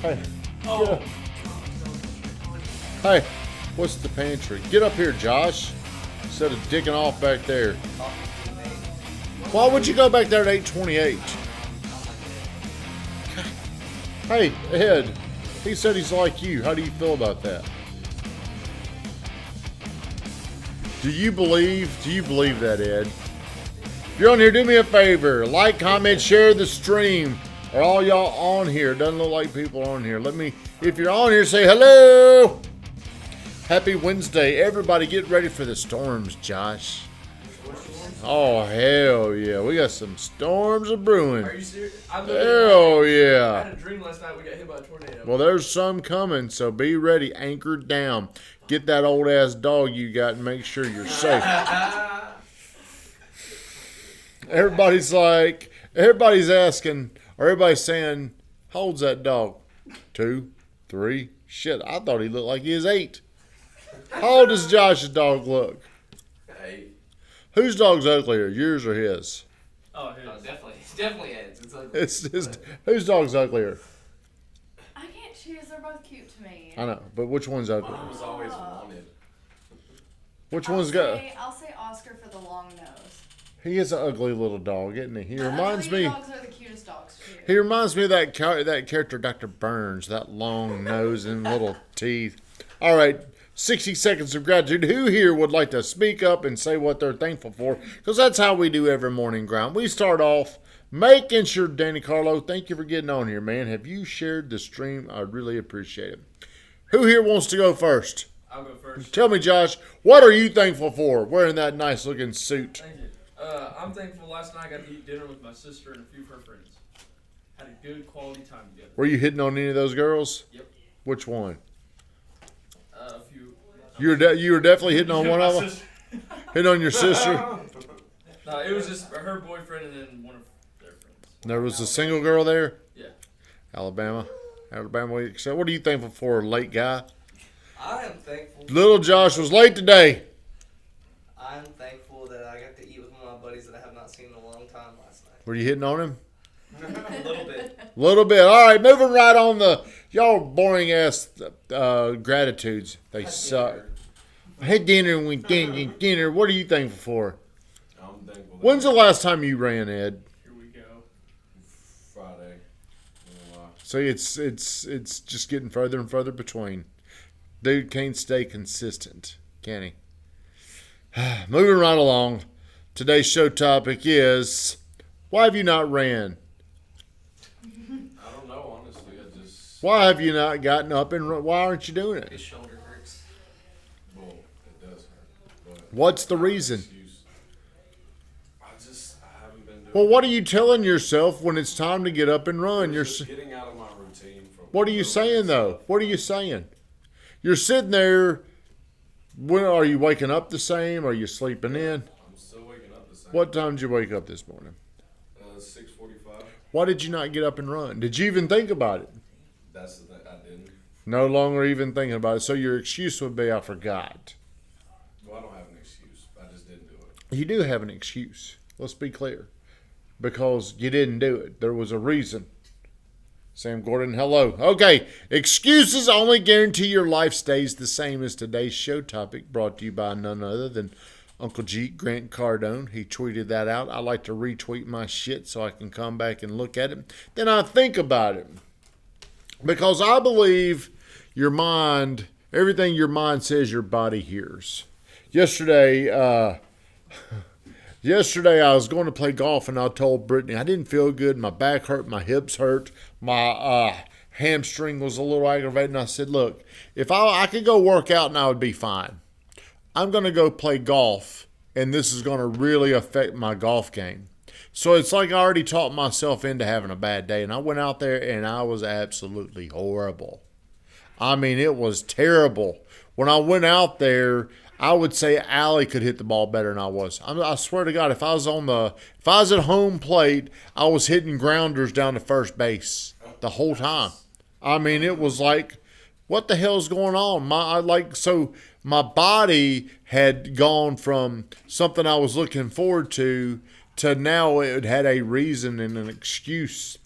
Hey. Oh. Hey, what's the pantry? Get up here, Josh. Instead of dicking off back there. Why would you go back there at 8:28? Hey, Ed. He said he's like you. How do you feel about that? Do you believe that, Ed? If you're on here, do me a favor. Like, comment, share the stream. Are all y'all on here? Doesn't look like people on here. If you're on here, say hello. Happy Wednesday. Everybody get ready for the storms, Josh. Oh, hell yeah. We got some storms of brewing. Are you serious? Hell yeah. I had a dream last night we got hit by a tornado. Well, there's some coming, so be ready. Anchored down. Get that old-ass dog you got and make sure you're safe. Everybody's asking, or everybody's saying, how old's that dog? 2, 3? Shit, I thought he looked like he was 8. How old does Josh's dog look? 8. Whose dog's uglier, yours or his? Oh, his. Oh, definitely. It's definitely Ed's. It's ugly. Whose dog's uglier? I can't choose. They're both cute to me. I know, but which one's uglier? Mine was always wanted. Which one's got? I'll say Oscar for the long nose. He is an ugly little dog, isn't he? He reminds me. Dogs are the cutest dogs too. He reminds me of that character, Dr. Burns, that long nose and little teeth. All right, 60 seconds of gratitude. Who here would like to speak up and say what they're thankful for? Because that's how we do every morning grind. We start off making sure, Danny Carlo, thank you for getting on here, man. Have you shared the stream? I really appreciate it. Who here wants to go first? I'll go first. Tell me, Josh, what are you thankful for wearing that nice looking suit? Thank you. I'm thankful last night I got to eat dinner with my sister and a few of her friends. Had a good quality time together. Were you hitting on any of those girls? Yep. Which one? A few. You were definitely hitting on one of them? Hitting on your sister? No, it was just her boyfriend and then one of their friends. There was a single girl there? Yeah. Alabama. So what are you thankful for, late guy? I am thankful. Little Josh was late today. I am thankful that I got to eat with one of my buddies that I have not seen in a long time last night. Were you hitting on him? A little bit. Little bit. All right, moving right on y'all boring ass gratitudes. They suck. I had dinner and we dinner. What are you thankful for? I'm thankful. When's the last time you ran, Ed? Here we go. Friday. See, it's just getting further and further between. Dude can't stay consistent, can he? Moving right along. Today's show topic is, why have you not ran? I don't know, honestly. Why have you not gotten up and run? Why aren't you doing His it? shoulder hurts. Well, it does hurt. But What's the reason? excuse. I haven't been doing Well, what are you telling yourself when it's time to get up and run? You're just getting out of my routine. What are you saying, though? What are you saying? You're sitting there. When are you waking up the same? Are you sleeping in? I'm still waking up the same. What time did you wake up this morning? 6:45. Why did you not get up and run? Did you even think about it? That's the thing. I didn't. No longer even thinking about it. So your excuse would be, I forgot. Well, I don't have an excuse. I just didn't do it. You do have an excuse. Let's be clear. Because you didn't do it. There was a reason. Sam Gordon, hello. Okay, excuses only guarantee your life stays the same as today's show topic, brought to you by none other than Uncle G, Grant Cardone. He tweeted that out. I like to retweet my shit so I can come back and look at it. Then I think about it. Because I believe your mind, everything your mind says, your body hears. Yesterday I was going to play golf and I told Brittany I didn't feel good. My back hurt. My hips hurt. My hamstring was a little aggravated. And I said, look, if I could go work out and I would be fine. I'm going to go play golf and this is going to really affect my golf game. So it's like I already talked myself into having a bad day. And I went out there and I was absolutely horrible. I mean, it was terrible. When I went out there, I would say Allie could hit the ball better than I was. I swear to God, if I was at home plate, I was hitting grounders down to first base the whole time. I mean, it was like, what the hell's going on? My body had gone from something I was looking forward to now it had a reason and an excuse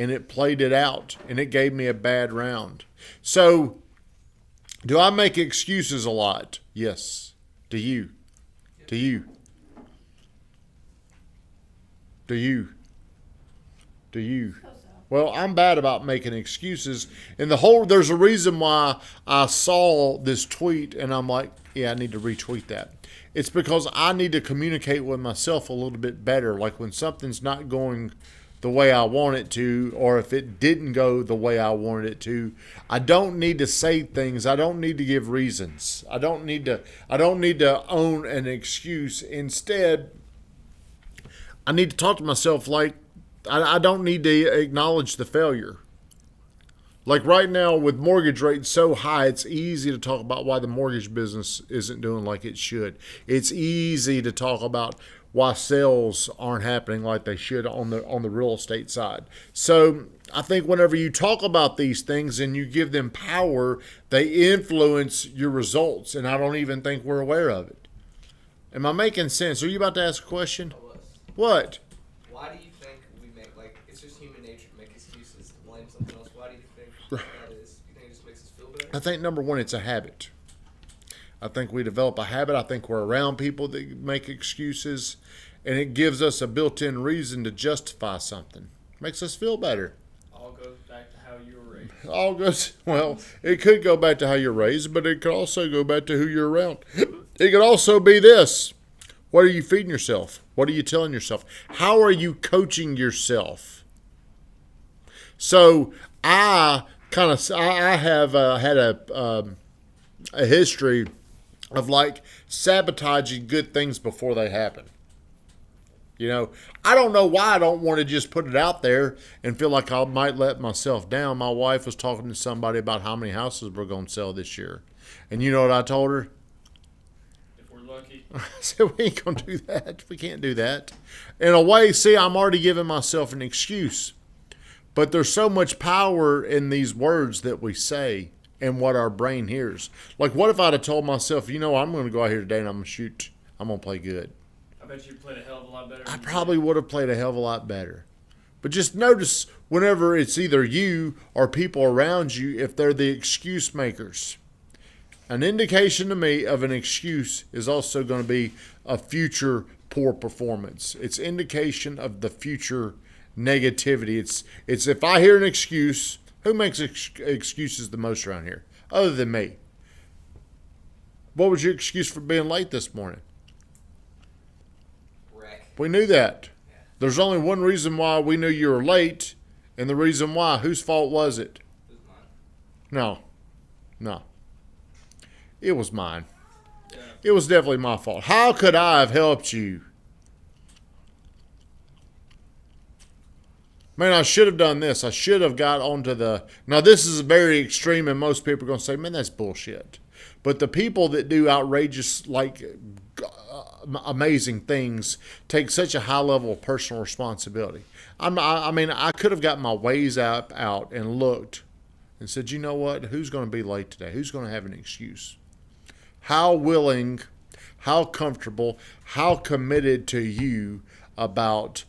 and it played it out, and it gave me a bad round. So, do I make excuses a lot? Yes. Do you? Do you? Do you? Do you? Well, I'm bad about making excuses. And there's a reason why I saw this tweet and I'm like, yeah, I need to retweet that. It's because I need to communicate with myself a little bit better. Like when something's not going the way I want it to, or if it didn't go the way I wanted it to, I don't need to say things. I don't need to give reasons. I don't need to own an excuse. Instead, I need to talk to myself like I don't need to acknowledge the failure. Like right now with mortgage rates so high, it's easy to talk about why the mortgage business isn't doing like it should. It's easy to talk about why sales aren't happening like they should on the real estate side. So I think whenever you talk about these things and you give them power, they influence your results, and I don't even think we're aware of it. Am I making sense? Are you about to ask a question? I was. What? Why do you think we make, like, it's just human nature to make excuses to blame something else? Why do you think that is? You think it just makes us feel better? I think number one, it's a habit. I think we develop a habit. I think we're around people that make excuses, and it gives us a built-in reason to justify something. Makes us feel better. All goes back to how you were raised. All goes, well, it could go back to how you're raised, but it could also go back to who you're around. It could also be this. What are you feeding yourself? What are you telling yourself? How are you coaching yourself? So I have had a history of like sabotaging good things before they happen. You know, I don't know why I don't want to just put it out there and feel like I might let myself down. My wife was talking to somebody about how many houses we're going to sell this year. And you know what I told her? If we're lucky. I said, we ain't going to do that. We can't do that. In a way, see, I'm already giving myself an excuse. But there's so much power in these words that we say and what our brain hears. Like, what if I'd have told myself, you know, I'm going to go out here today and I'm going to shoot. I'm going to play good. I bet you played a hell of a lot better. I probably would have played a hell of a lot better. But just notice whenever it's either you or people around you, if they're the excuse makers. An indication to me of an excuse is also going to be a future poor performance. It's indication of the future negativity. It's if I hear an excuse, who makes excuses the most around here other than me? What was your excuse for being late this morning? Wreck. We knew that. There's only one reason why we knew you were late, and the reason why, whose fault was it? It was mine. No. It was mine. Yeah. It was definitely my fault. How could I have helped you? Man, I should have done this. I should have got onto the... Now, this is very extreme, and most people are going to say, man, that's bullshit. But the people that do outrageous, like, amazing things take such a high level of personal responsibility. I mean, I could have got my ways out and looked and said, you know what? Who's going to be late today? Who's going to have an excuse? How willing, how comfortable, how committed to you about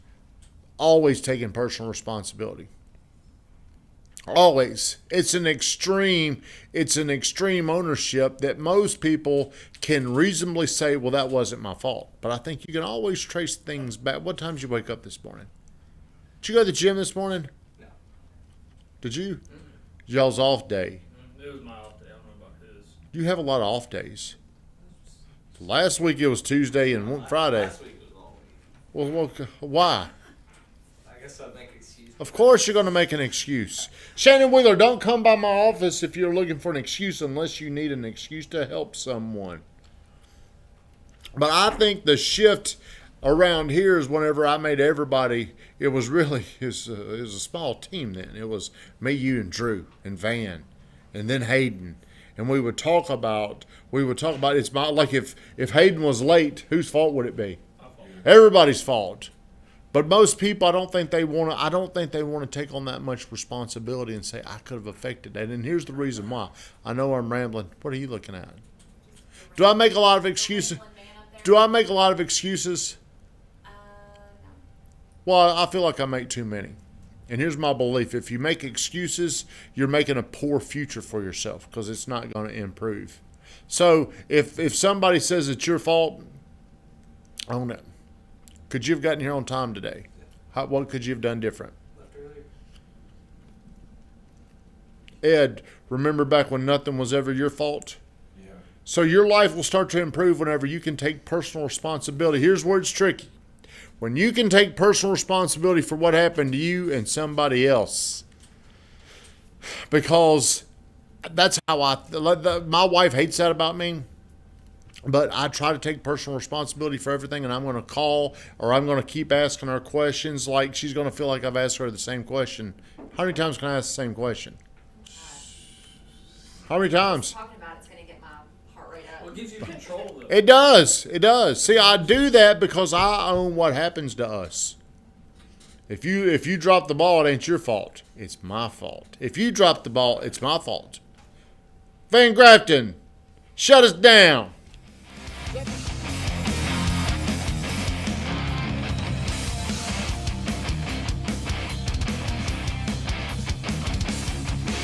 always taking personal responsibility? Always. It's an extreme ownership that most people can reasonably say, well, that wasn't my fault. But I think you can always trace things back. What time did you wake up this morning? Did you go to the gym this morning? No. Did you? Y'all's off day. It was my off day. I don't know about his. You have a lot of off days. Last week it was Tuesday and Friday. Last week was all week. Well, why? I guess I'd make excuses. Of course you're going to make an excuse. Shannon Wheeler, don't come by my office if you're looking for an excuse unless you need an excuse to help someone. But I think the shift around here is whenever I made everybody, it was a small team then. It was me, you, and Drew, and Van, and then Hayden. And we would talk about it's my, like if Hayden was late, whose fault would it be? My fault. Everybody's fault. But most people, I don't think they want to take on that much responsibility and say, I could have affected that. And here's the reason why. I know I'm rambling. What are you looking at? Do I make a lot of excuses? Do I make a lot of excuses? No. Well, I feel like I make too many. And here's my belief. If you make excuses, you're making a poor future for yourself because it's not going to improve. So if somebody says it's your fault, own it. Could you have gotten here on time today? What could you have done different? Left earlier. Ed, remember back when nothing was ever your fault? Yeah. So your life will start to improve whenever you can take personal responsibility. Here's where it's tricky. When you can take personal responsibility for what happened to you and somebody else. Because that's how my wife hates that about me. But I try to take personal responsibility for everything, and I'm going to call or I'm going to keep asking her questions like she's going to feel like I've asked her the same question. How many times can I ask the same question? How many times? Talking about it's going to get my heart rate up. Well, it gives you control, though. It does. It does. See, I do that because I own what happens to us. If you drop the ball, it ain't your fault. It's my fault. If you drop the ball, it's my fault. Van Grafton, shut us down.